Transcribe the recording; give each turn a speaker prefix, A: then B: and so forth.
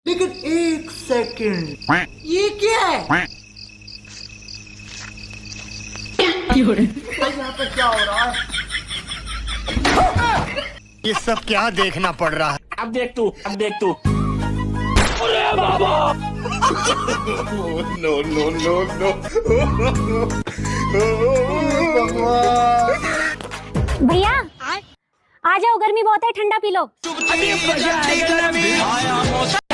A: लेकिन एक सेकंड, ये क्या है? यहाँ पे क्या हो रहा है?
B: ये सब क्या देखना पड़ रहा है?
C: अब देख तू, अब देख तू।
B: अरे बाबा! No no no no.
D: भैया आ जाओ, गर्मी बहुत है, ठंडा पी लो।
C: अभी मजा आएगा ना।